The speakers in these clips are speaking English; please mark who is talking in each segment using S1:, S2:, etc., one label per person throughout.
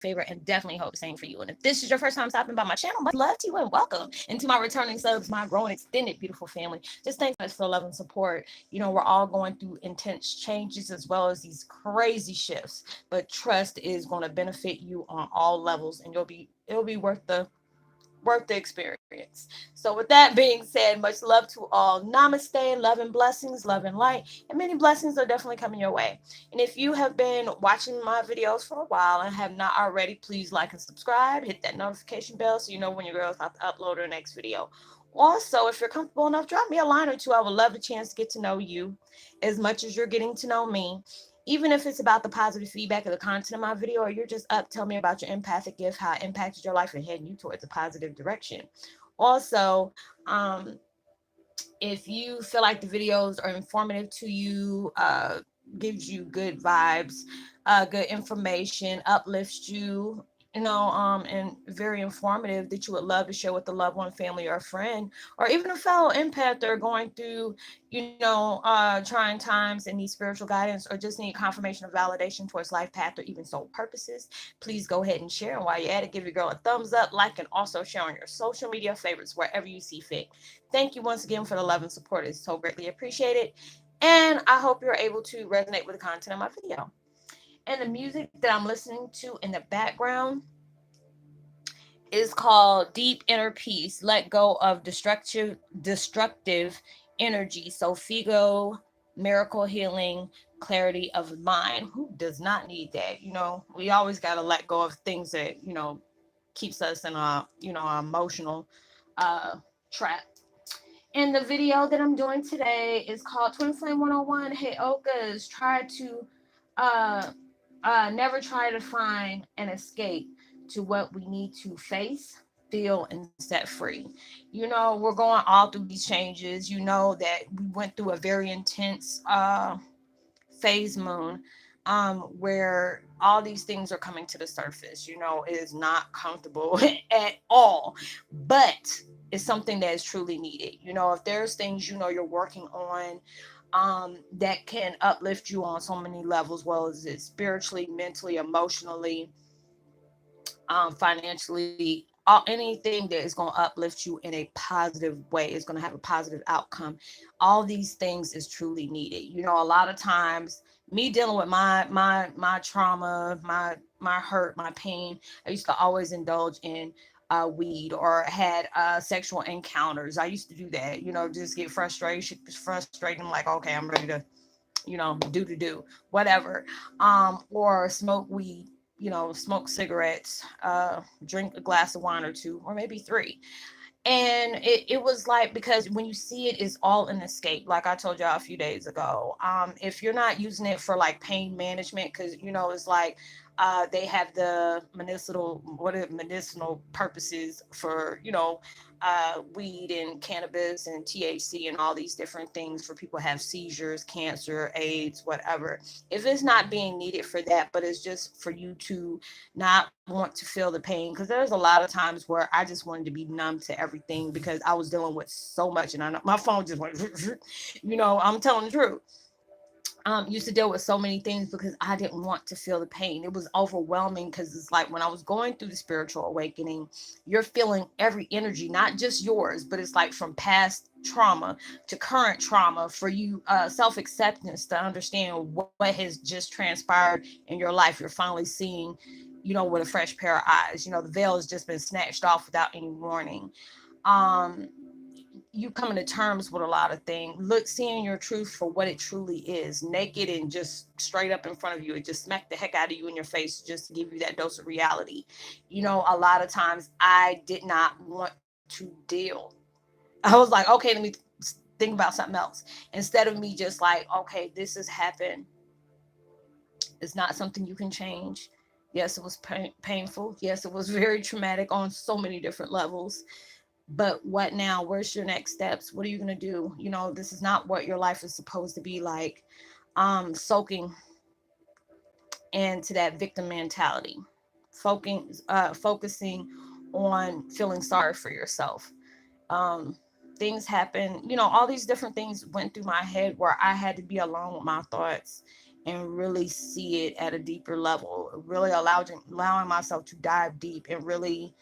S1: favor, and definitely hope the same for you. And if this is your first time stopping by my channel, much love to you and welcome. And to my returning subs, my growing extended beautiful family, just thanks so much for the love and support. We're all going through intense changes as well as these crazy shifts, but trust is going to benefit you on all levels, and it'll be worth the experience. So, with that being said, much love to all. Namaste, love and blessings, love and light, and many blessings are definitely coming your way. And if you have been watching my videos for a while and have not already, please like and subscribe. Hit that notification bell so you know when your girl's about to upload her next video. Also, if you're comfortable enough, drop me a line or two. I would love a chance to get to know you as much as you're getting to know me. Even if it's about the positive feedback of the content of my video, or you're just up, tell me about your empathic gift, how it impacted your life and heading you towards a positive direction. Also, if you feel like the videos are informative to you, gives you good vibes, good information, uplifts you, and very informative, that you would love to share with a loved one, family, or a friend, or even a fellow empath that are going through, trying times and need spiritual guidance, or just need confirmation or validation towards life path or even soul purposes, please go ahead and share. And while you're at it, give your girl a thumbs up, like, and also share on your social media favorites wherever you see fit. Thank you once again for the love and support. It's so greatly appreciated. And I hope you're able to resonate with the content of my video. And the music that I'm listening to in the background is called Deep Inner Peace. Let go of destructive energy. So Figo, miracle healing, clarity of mind. Who does not need that? We always got to let go of things that, keeps us in a emotional trap. And the video that I'm doing today is called Twin Flame 101 Heyokas. Try to never try to find an escape to what we need to face, feel, and set free. We're going all through these changes. That we went through a very intense phase moon, where all these things are coming to the surface. It is not comfortable at all, but it's something that is truly needed. If there's things you're working on, that can uplift you on so many levels, well as it spiritually, mentally, emotionally, financially, anything that is going to uplift you in a positive way is going to have a positive outcome. All these things is truly needed. A lot of times, me dealing with my trauma, my hurt, my pain, I used to always indulge in weed, or had sexual encounters. I used to do that, just get frustrated. I'm like, okay, I'm ready to, do whatever, or smoke weed, smoke cigarettes, drink a glass of wine or two, or maybe three. And it was like, because when you see it, is all an escape, like I told y'all a few days ago. If you're not using it for like pain management, because it's like, they have the medicinal purposes for weed and cannabis and THC and all these different things for people who have seizures, cancer, AIDS, whatever. If it's not being needed for that, but it's just for you to not want to feel the pain, because there's a lot of times where I just wanted to be numb to everything because I was dealing with so much, and my phone just went I'm telling the truth. Used to deal with so many things because I didn't want to feel the pain. It was overwhelming, because it's like when I was going through the spiritual awakening, you're feeling every energy, not just yours, but it's like from past trauma to current trauma for you, self-acceptance, to understand what has just transpired in your life. You're finally seeing, with a fresh pair of eyes. The veil has just been snatched off without any warning. Um, you coming to terms with a lot of things, seeing your truth for what it truly is, naked and just straight up in front of you. It just smacked the heck out of you in your face, just to give you that dose of reality. A lot of times I did not want to deal. I was like, okay, let me think about something else, instead of me just like, okay, this has happened. It's not something you can change. Yes, it was painful. Yes, it was very traumatic on so many different levels. But what now? Where's your next steps? What are you going to do? This is not what your life is supposed to be like. Soaking into that victim mentality, focusing on feeling sorry for yourself. Um, Things happen, all these different things went through my head where I had to be alone with my thoughts and really see it at a deeper level, really allowing myself to dive deep and really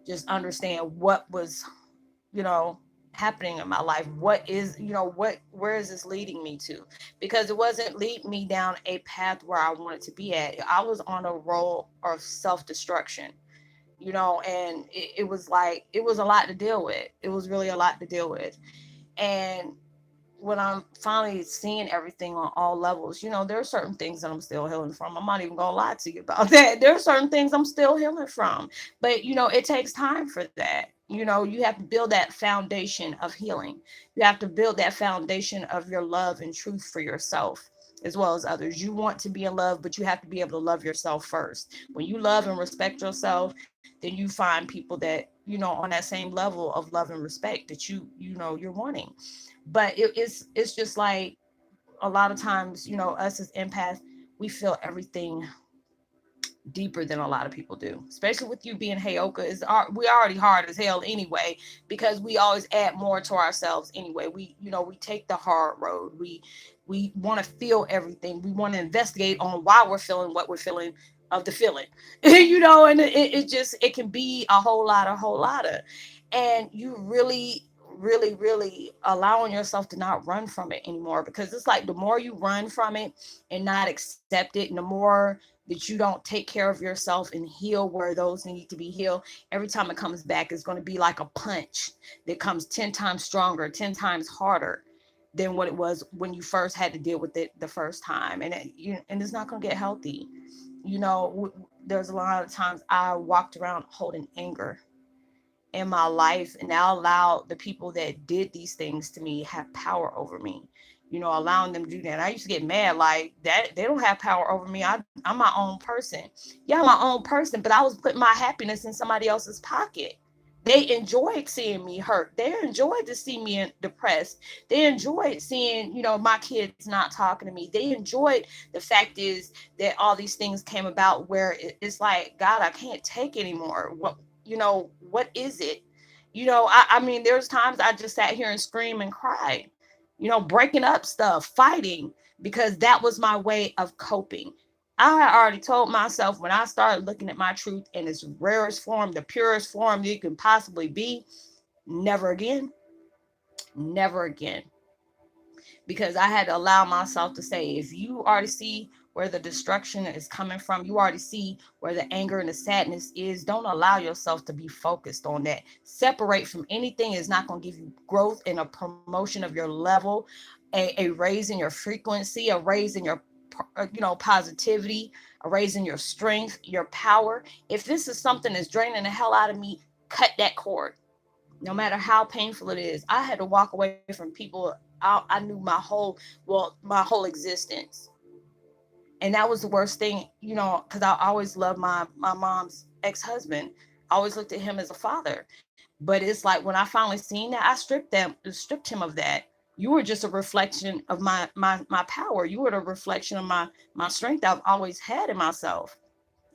S1: just understand what was, you know, happening in my life. What is, where is this leading me to? Because it wasn't leading me down a path where I wanted to be at. I was on a roll of self-destruction, and it was like, it was a lot to deal with. It was really a lot to deal with. And when I'm finally seeing everything on all levels, there are certain things that I'm still healing from. I'm not even gonna lie to you about that. There are certain things I'm still healing from. But it takes time for that. You have to build that foundation of healing. You have to build that foundation of your love and truth for yourself as well as others. You want to be in love, but you have to be able to love yourself first. When you love and respect yourself, then you find people that, on that same level of love and respect that you're wanting. But it's just like, a lot of times, us as empaths, we feel everything deeper than a lot of people do, especially with you being Heyoka. We already hard as hell anyway, because we always add more to ourselves anyway. We take the hard road. We want to feel everything. We want to investigate on why we're feeling what we're feeling of the feeling. And it can be a whole lot of, and you really allowing yourself to not run from it anymore, because it's like the more you run from it and not accept it, and the more that you don't take care of yourself and heal where those need to be healed, every time it comes back, it's going to be like a punch that comes 10 times stronger, 10 times harder than what it was when you first had to deal with it the first time. And it's not going to get healthy. There's a lot of times I walked around holding anger in my life, and I allowed the people that did these things to me have power over me. Allowing them to do that. And I used to get mad like that. They don't have power over me. I'm my own person. Yeah, I'm my own person, but I was putting my happiness in somebody else's pocket. They enjoyed seeing me hurt. They enjoyed to see me depressed. They enjoyed seeing, my kids not talking to me. They enjoyed the fact is that all these things came about where it's like, God, I can't take anymore. What is it? I mean, there's times I just sat here and screamed and cried, breaking up stuff, fighting, because that was my way of coping. I had already told myself, when I started looking at my truth in its rarest form, the purest form you can possibly be, never again, never again. Because I had to allow myself to say, if you already see where the destruction is coming from, you already see where the anger and the sadness is, don't allow yourself to be focused on that. Separate from anything is not going to give you growth and a promotion of your level, a raise in your frequency, a raise in your positivity, a raise in your strength, your power. If this is something that's draining the hell out of me, cut that cord, no matter how painful it is. I had to walk away from people I knew my whole existence. And that was the worst thing, because I always loved my mom's ex-husband. I always looked at him as a father. But it's like, when I finally seen that, I stripped him of that. You were just a reflection of my power. You were a reflection of my strength I've always had in myself,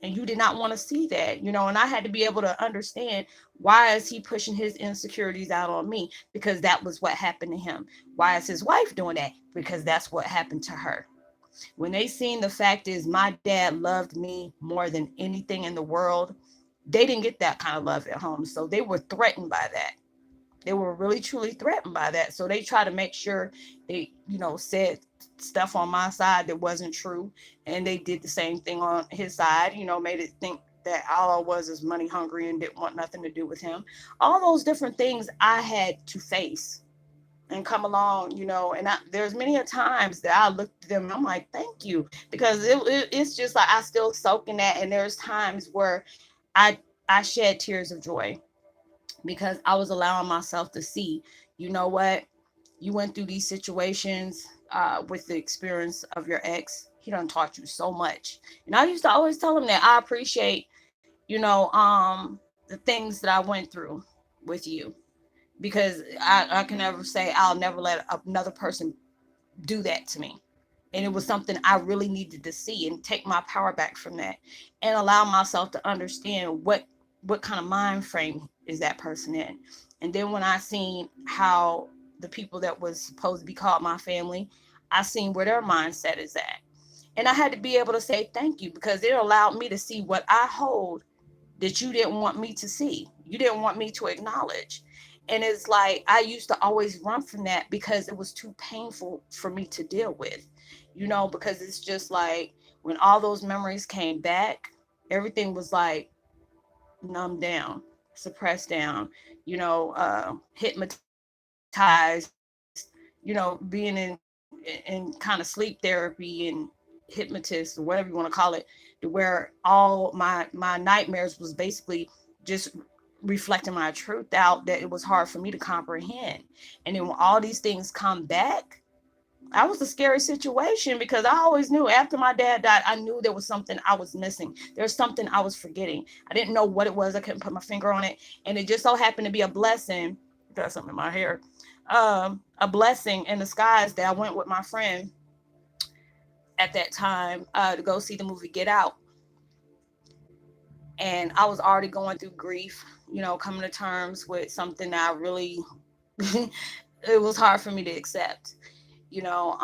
S1: and you did not want to see that. And I had to be able to understand, why is he pushing his insecurities out on me? Because that was what happened to him. Why is his wife doing that? Because that's what happened to her. When they seen the fact is, my dad loved me more than anything in the world, they didn't get that kind of love at home, so they were threatened by that. They were really truly threatened by that. So they try to make sure they, said stuff on my side that wasn't true. And they did the same thing on his side, made it think that all I was is money hungry and didn't want nothing to do with him. All those different things I had to face and come along, there's many a times that I looked at them and I'm like, thank you. Because it's just like, I still soak in that. And there's times where I, I shed tears of joy, because I was allowing myself to see, what, you went through these situations with the experience of your ex. He done taught you so much. And I used to always tell him that I appreciate, the things that I went through with you, because I can never say I'll never let another person do that to me. And it was something I really needed to see and take my power back from that, and allow myself to understand what kind of mind frame is that person in. And then when I seen how the people that was supposed to be called my family, I seen where their mindset is at. And I had to be able to say thank you, because it allowed me to see what I hold that you didn't want me to see. You didn't want me to acknowledge. And it's like I used to always run from that because it was too painful for me to deal with, because it's just like when all those memories came back, everything was like numbed down, suppressed down, hypnotized, being in kind of sleep therapy and hypnotist or whatever you want to call it, to where all my nightmares was basically just reflecting my truth out, that it was hard for me to comprehend. And then when all these things come back, that was a scary situation, because I always knew after my dad died, I knew there was something I was missing. There's something I was forgetting. I didn't know what it was. I couldn't put my finger on it. And it just so happened to be a blessing. Got something in my hair. A blessing in disguise that I went with my friend at that time to go see the movie Get Out. And I was already going through grief, coming to terms with something that I really, it was hard for me to accept, you know.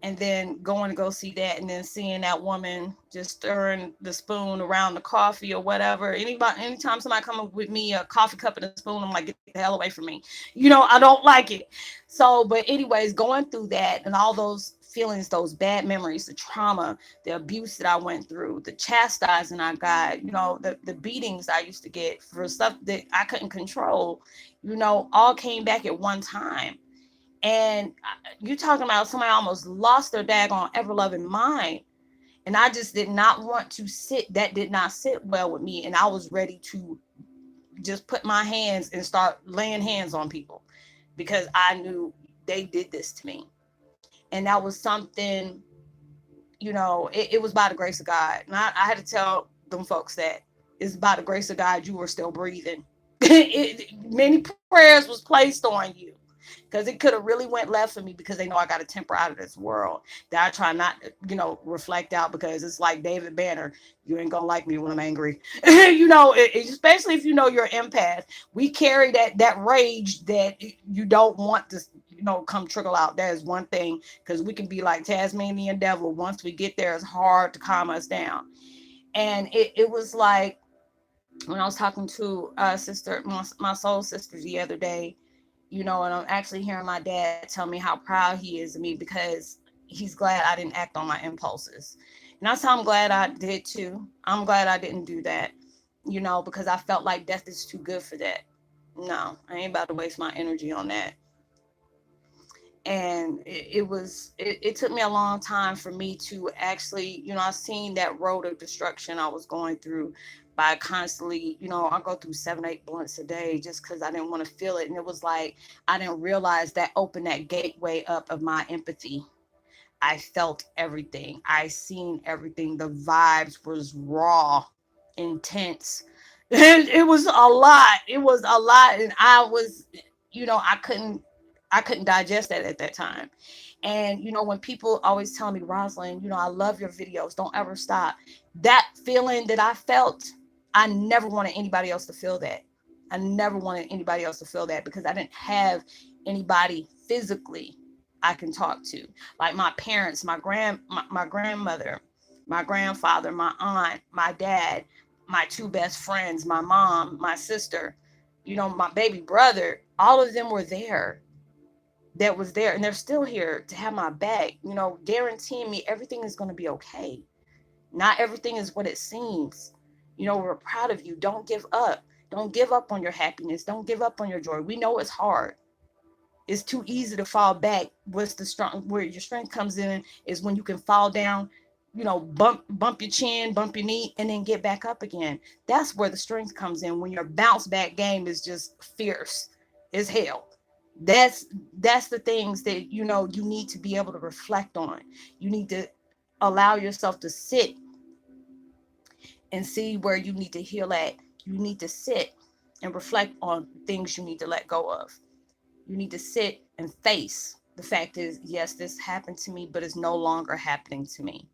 S1: And then going to go see that, and then seeing that woman just stirring the spoon around the coffee or whatever. Anytime somebody come up with me a coffee cup and a spoon, I'm like, get the hell away from me. I don't like it. So, but anyways, going through that and all those feelings, those bad memories, the trauma, the abuse that I went through, the chastising I got, the beatings I used to get for stuff that I couldn't control, all came back at one time. And you talking about somebody almost lost their daggone ever loving mind. And I just did not want to sit, that did not sit well with me. And I was ready to just put my hands and start laying hands on people, because I knew they did this to me. And that was something, it was by the grace of God. And I had to tell them folks that it's by the grace of God you were still breathing. Many prayers was placed on you, because it could have really went left for me, because they know I got a temper out of this world that I try not to, reflect out, because it's like David Banner. You ain't gonna like me when I'm angry. Especially if you're an empath. We carry that rage that you don't want to, come trickle out. That is one thing, because we can be like Tasmanian devil. Once we get there, it's hard to calm us down. And it was like when I was talking to sister, my soul sister the other day, and I'm actually hearing my dad tell me how proud he is of me, because he's glad I didn't act on my impulses. And that's how I'm glad I did too. I'm glad I didn't do that, because I felt like death is too good for that. No, I ain't about to waste my energy on that. And it took me a long time for me to actually, I seen that road of destruction I was going through by constantly, I go through 7-8 blunts a day just because I didn't want to feel it. And it was like I didn't realize that opened that gateway up of my empathy. I felt everything, I seen everything. The vibes was raw, intense. It was a lot. It was a lot. And I was, I couldn't digest that at that time. And when people always tell me, Roslynn, I love your videos, don't ever stop. That feeling that I felt, I never wanted anybody else to feel that. I never wanted anybody else to feel that, because I didn't have anybody physically I can talk to. Like my parents, my grandmother, my grandfather, my aunt, my dad, my two best friends, my mom, my sister, my baby brother, all of them were there, that was there, and they're still here to have my back, guaranteeing me everything is going to be okay. Not everything is what it seems. We're proud of you. Don't give up. Don't give up on your happiness. Don't give up on your joy. We know it's hard. It's too easy to fall back. What's the strong, where your strength comes in is when you can fall down, bump your chin, bump your knee, and then get back up again. That's where the strength comes in, when your bounce back game is just fierce as hell. That's the things that you need to be able to reflect on. You need to allow yourself to sit and see where you need to heal at. You need to sit and reflect on things you need to let go of. You need to sit and face the fact is, yes, this happened to me, but it's no longer happening to me,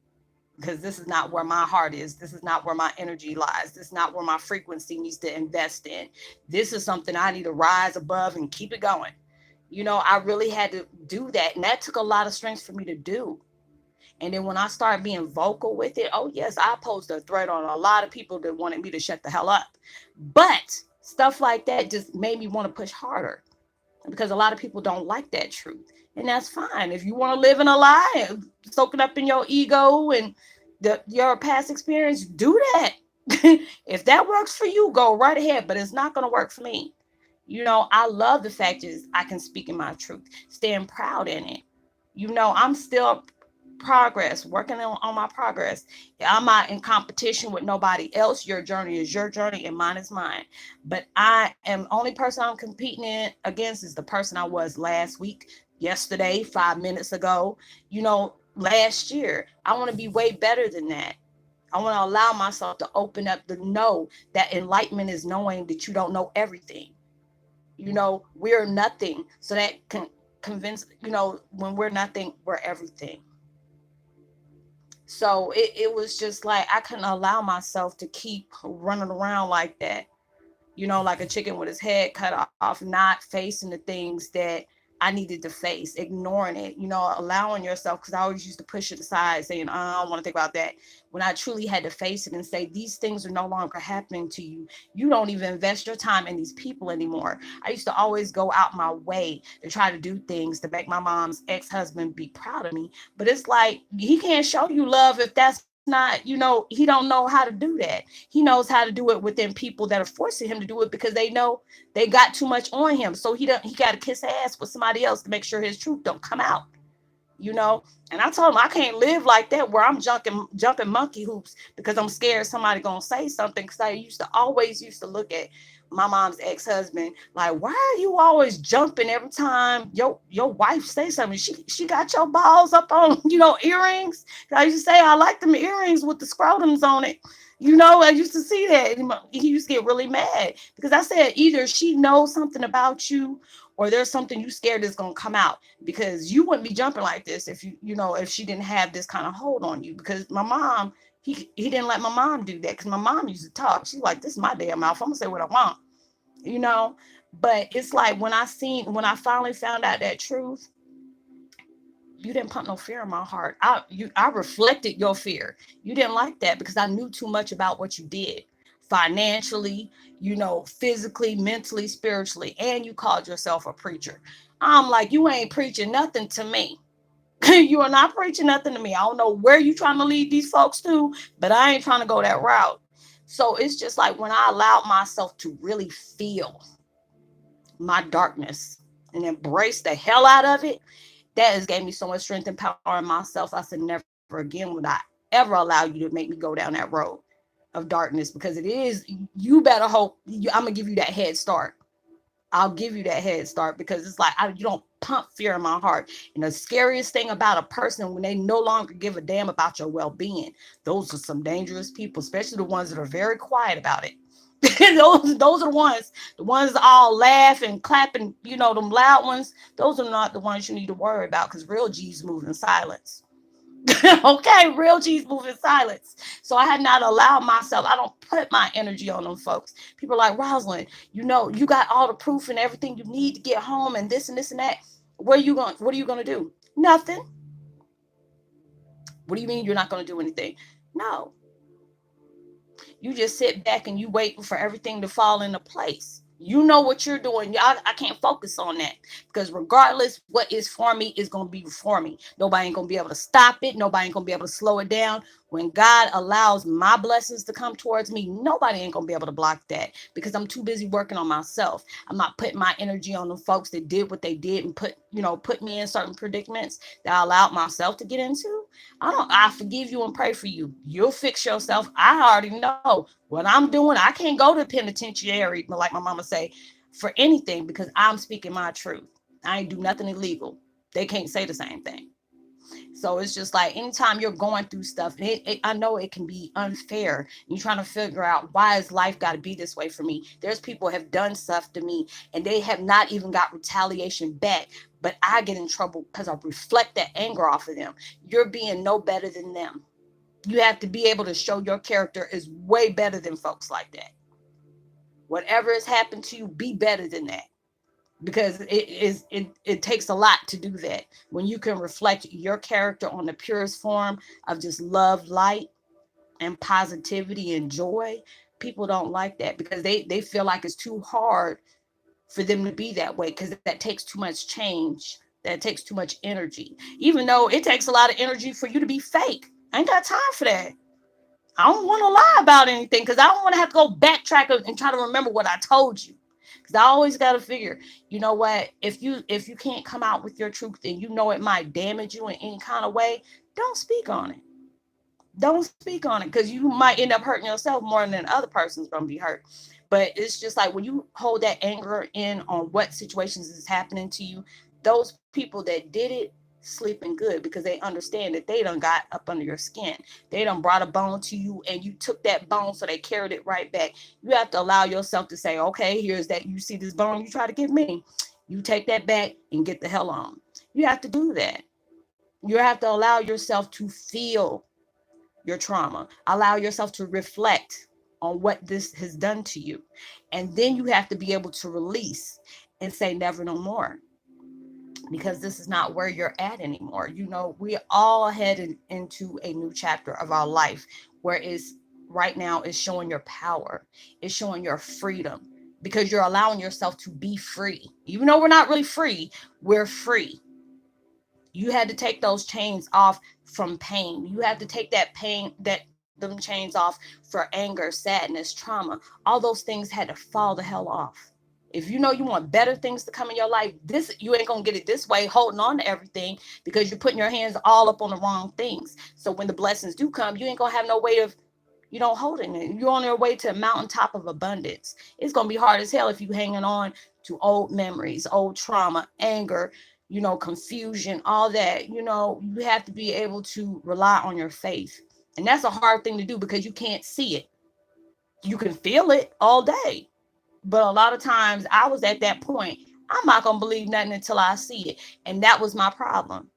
S1: because this is not where my heart is. This is not where my energy lies. This is not where my frequency needs to invest in. This is something I need to rise above and keep it going. I really had to do that. And that took a lot of strength for me to do. And then when I started being vocal with it, oh yes, I posted a thread on a lot of people that wanted me to shut the hell up. But stuff like that just made me want to push harder, because a lot of people don't like that truth. And that's fine. If you want to live in a lie, soak it up in your ego and your past experience, do that. If that works for you, go right ahead. But it's not going to work for me. I love the fact is I can speak in my truth, staying proud in it. I'm still progress, working on my progress. I'm not in competition with nobody else. Your journey is your journey and mine is mine. But I am only person I'm competing against is the person I was last week, yesterday, 5 minutes ago, last year. I want to be way better than that. I want to allow myself to open up to know that enlightenment is knowing that you don't know everything. We're nothing. So that can convince, when we're nothing, we're everything. So it was just like I couldn't allow myself to keep running around like that, like a chicken with his head cut off, not facing the things that I needed to face, ignoring it, allowing yourself, because I always used to push it aside, saying, I don't want to think about that. When I truly had to face it and say, these things are no longer happening to you. You don't even invest your time in these people anymore. I used to always go out my way to try to do things to make my mom's ex-husband be proud of me. But it's like, he can't show you love if that's not, he don't know how to do that. He knows how to do it within people that are forcing him to do it because they know they got too much on him. So he got to kiss ass with somebody else to make sure his truth don't come out. you know. And I told him I can't live like that where I'm jumping monkey hoops because I'm scared somebody gonna say something. Because I always used to look at my mom's ex-husband like, why are you always jumping every time your wife say something? She got your balls up on earrings. I used to say I like them earrings with the scrotums on it. I used to see that. He used to get really mad because I said either she knows something about you or there's something you scared is going to come out, because you wouldn't be jumping like this if she didn't have this kind of hold on you. Because my mom, he didn't let my mom do that, because my mom used to talk. She's like, this is my damn mouth. I'm going to say what I want, you know. But it's like when I finally found out that truth, you didn't put no fear in my heart. I reflected your fear. You didn't like that because I knew too much about what you did financially, physically, mentally, spiritually, and you called yourself a preacher. I'm like, you ain't preaching nothing to me. You are not preaching nothing to me. I don't know where you trying to lead these folks to, but I ain't trying to go that route. So it's just like when I allowed myself to really feel my darkness and embrace the hell out of it, that has gave me so much strength and power in myself. I said, never again would I ever allow you to make me go down that road of darkness, because it is, you better hope, I'm gonna give you that head start. I'll give you that head start, because it's like you don't pump fear in my heart. And the scariest thing about a person when they no longer give a damn about your well-being, those are some dangerous people, especially the ones that are very quiet about it. those are the ones all laugh and clap, and them loud ones. Those are not the ones you need to worry about, because real G's move in silence. Okay, real G's move in silence. So I had not allowed myself. I don't put my energy on them folks. People are like, Roslynn, you got all the proof and everything you need to get home and this and this and that. What are you gonna do? Nothing. What do you mean you're not gonna do anything? No. You just sit back and you waiting for everything to fall into place. You know what you're doing. I can't focus on that, because regardless, what is for me is going to be for me. Nobody ain't going to be able to stop it. Nobody ain't going to be able to slow it down. When God allows my blessings to come towards me, nobody ain't going to be able to block that, because I'm too busy working on myself. I'm not putting my energy on the folks that did what they did and put me in certain predicaments that I allowed myself to get into. I forgive you and pray for you. You'll fix yourself. I already know what I'm doing. I can't go to the penitentiary, like my mama say, for anything, because I'm speaking my truth. I ain't do nothing illegal. They can't say the same thing. So it's just like anytime you're going through stuff, I know it can be unfair. You're trying to figure out, why is life got to be this way for me? There's people have done stuff to me and they have not even got retaliation back, but I get in trouble because I reflect that anger off of them. You're being no better than them. You have to be able to show your character is way better than folks like that. Whatever has happened to you, be better than that. because it takes a lot to do that. When you can reflect your character on the purest form of just love, light, and positivity and joy, people don't like that because they feel like it's too hard for them to be that way because that takes too much change. That takes too much energy. Even though it takes a lot of energy for you to be fake. I ain't got time for that. I don't want to lie about anything because I don't want to have to go backtrack and try to remember what I told you. Because I always got to figure, you know what? If you can't come out with your truth and you know it might damage you in any kind of way, don't speak on it. Don't speak on it because you might end up hurting yourself more than the other person's gonna be hurt. But it's just like when you hold that anger in on what situations is happening to you, those people that did it sleeping good because they understand that they done got up under your skin. They done brought a bone to you and you took that bone, so they carried it right back. You have to allow yourself to say, okay, here's that. You see this bone you try to give me, you take that back and get the hell on. You have to do that. You have to allow yourself to feel your trauma. Allow yourself to reflect on what this has done to you. And then you have to be able to release and say, never no more, because this is not where you're at anymore. You know, we all headed into a new chapter of our life where it's right now is showing your power, it's showing your freedom because you're allowing yourself to be free. Even though we're not really free, we're free. You had to take those chains off from pain. You had to take that pain, that them chains off for anger, sadness, trauma. All those things had to fall the hell off. If you know you want better things to come in your life, this you ain't gonna get it this way, holding on to everything because you're putting your hands all up on the wrong things. So when the blessings do come, you ain't gonna have no way of holding it. You're on your way to a mountaintop of abundance. It's gonna be hard as hell if you hanging on to old memories, old trauma, anger, confusion, all that. You have to be able to rely on your faith. And that's a hard thing to do because you can't see it. You can feel it all day. But a lot of times I was at that point. I'm not going to believe nothing until I see it. And that was my problem.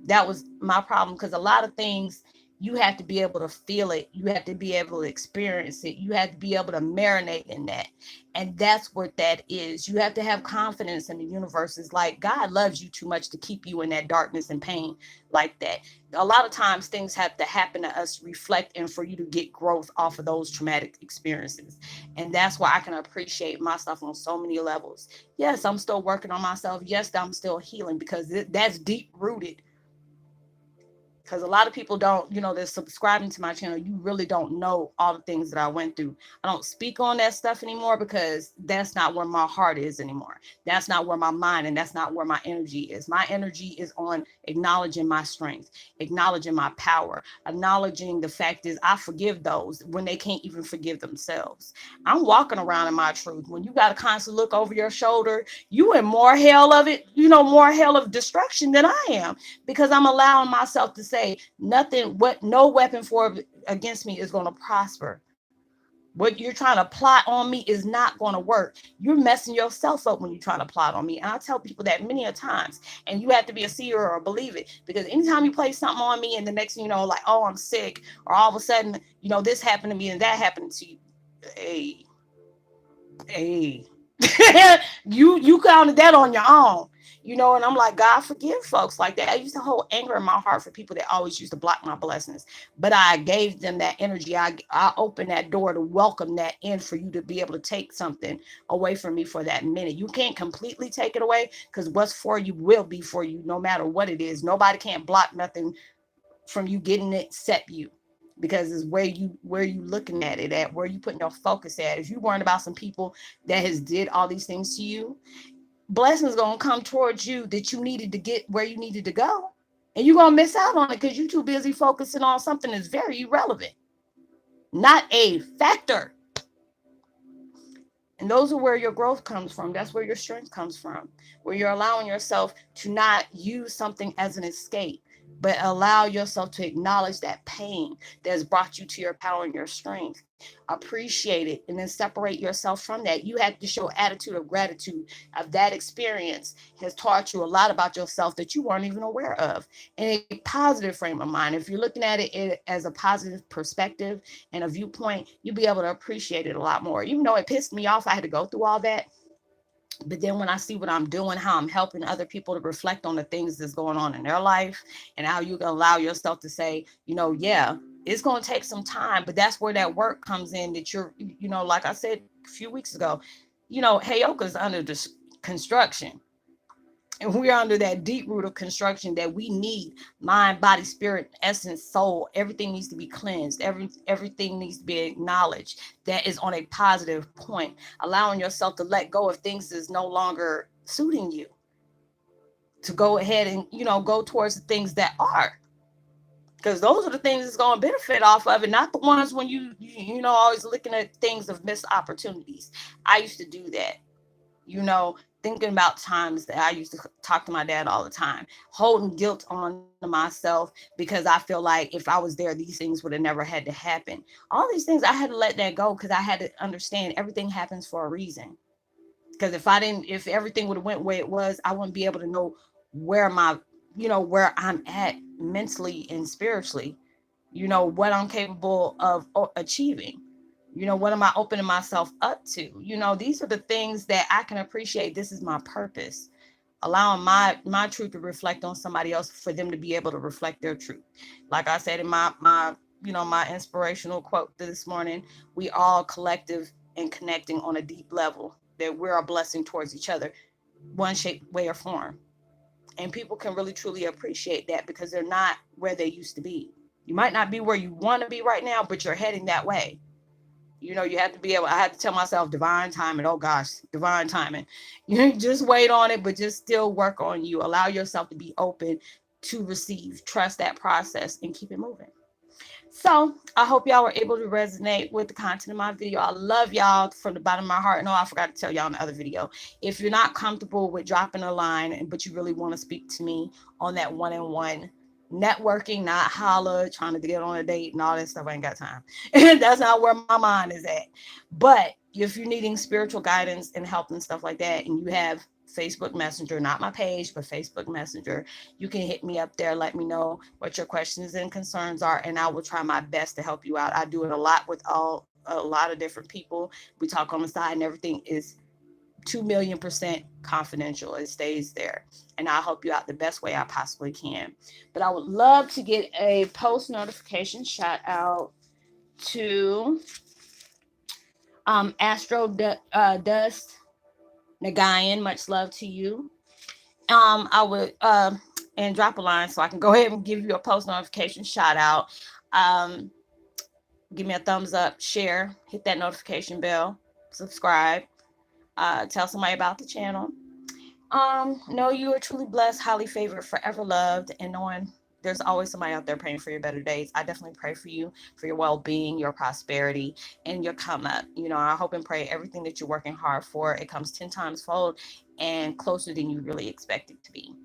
S1: That was my problem because a lot of things you have to be able to feel it. You have to be able to experience it. You have to be able to marinate in that. And that's what that is. You have to have confidence in the universe. It's like God loves you too much to keep you in that darkness and pain like that. A lot of times things have to happen to us, reflect, and for you to get growth off of those traumatic experiences. And that's why I can appreciate myself on so many levels. Yes, I'm still working on myself. Yes, I'm still healing because that's deep rooted, because a lot of people don't, they're subscribing to my channel. You really don't know all the things that I went through. I don't speak on that stuff anymore because that's not where my heart is anymore. That's not where my mind, and that's not where my energy is. My energy is on acknowledging my strength, acknowledging my power, acknowledging the fact is I forgive those when they can't even forgive themselves. I'm walking around in my truth. When you got to constantly look over your shoulder, you in more hell of it, more hell of destruction than I am, because I'm allowing myself to say no weapon for against me is going to prosper. What you're trying to plot on me is not going to work. You're messing yourself up when you're trying to plot on me. And I tell people that many a times. And you have to be a seer or believe it. Because anytime you play something on me and the next thing you know, like, oh, I'm sick, or all of a sudden, this happened to me and that happened to you. Hey, hey. you counted that on your own. And I'm like, God forgive folks like that. I used to hold anger in my heart for people that always used to block my blessings, but I gave them that energy. I opened that door to welcome that in for you to be able to take something away from me for that minute. You can't completely take it away because what's for you will be for you no matter what it is. Nobody can't block nothing from you getting it set you, because it's where you looking at it at, where you putting your focus at. If you worrying about some people that has did all these things to you, blessings gonna come towards you that you needed to get where you needed to go, and you're gonna miss out on it because you're too busy focusing on something that's very irrelevant, not a factor. And those are where your growth comes from. That's where your strength comes from, where you're allowing yourself to not use something as an escape, but allow yourself to acknowledge that pain that has brought you to your power and your strength. Appreciate it and then separate yourself from that. You have to show attitude of gratitude of that experience has taught you a lot about yourself that you weren't even aware of, in a positive frame of mind. If you're looking at it as a positive perspective and a viewpoint, you'll be able to appreciate it a lot more. Even though it pissed me off, I had to go through all that. But then when I see what I'm doing, how I'm helping other people to reflect on the things that's going on in their life, and how you can allow yourself to say, yeah, it's going to take some time, but that's where that work comes in, that you're, like I said a few weeks ago, Heyoka is under this construction, and we're under that deep root of construction that we need. Mind, body, spirit, essence, soul, everything needs to be cleansed. Everything needs to be acknowledged. That is on a positive point. Allowing yourself to let go of things that's no longer suiting you, to go ahead and go towards the things that are, because those are the things that's going to benefit off of it, not the ones when always looking at things of missed opportunities. I used to do that, you know, thinking about times that I used to talk to my dad all the time, holding guilt on myself because I feel like if I was there, these things would have never had to happen. All these things, I had to let that go, because I had to understand everything happens for a reason. Because if everything would have went where it was, I wouldn't be able to know where where I'm at mentally and spiritually, what I'm capable of achieving, what am I opening myself up to. These are the things that I can appreciate. This is my purpose, allowing my truth to reflect on somebody else, for them to be able to reflect their truth. Like I said in my inspirational quote this morning, we all collective and connecting on a deep level, that we're a blessing towards each other, one shape, way, or form. And people can really truly appreciate that, because they're not where they used to be. You might not be where you want to be right now, but you're heading that way. You have to be able, I had to tell myself divine timing. Oh gosh, divine timing. Just wait on it, but just still work on you. Allow yourself to be open to receive, trust that process, and keep it moving. So I hope y'all were able to resonate with the content of my video. I love y'all from the bottom of my heart. No, I forgot to tell y'all in the other video. If you're not comfortable with dropping a line, but you really want to speak to me on that one-on-one networking, not holla, trying to get on a date and all that stuff, I ain't got time. That's not where my mind is at. But if you're needing spiritual guidance and help and stuff like that, and you have Facebook Messenger, not my page, but Facebook Messenger, you can hit me up there. Let me know what your questions and concerns are, and I will try my best to help you out. I do it a lot with a lot of different people. We talk on the side, and everything is 2,000,000% confidential. It stays there, and I'll help you out the best way I possibly can. But I would love to get a post notification shout out to Astro Dust Nagayan. Much love to you. I would and drop a line so I can go ahead and give you a post notification shout out. Um, Give me a thumbs up, share, hit that notification bell, subscribe, tell somebody about the channel. Know you are truly blessed, highly favored, forever loved, and knowing there's always somebody out there praying for your better days. I definitely pray for you, for your well-being, your prosperity, and your come up. I hope and pray everything that you're working hard for, it comes 10 times fold and closer than you really expect it to be.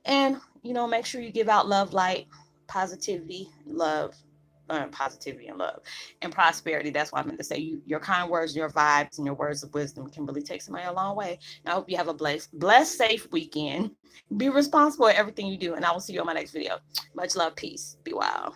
S1: And, make sure you give out love, light, positivity, love, positivity and love and prosperity. That's what I meant to say. Your kind words, your vibes, and your words of wisdom can really take somebody a long way. And I hope you have a blessed, safe weekend. Be responsible at everything you do. And I will see you on my next video. Much love. Peace. Be wild.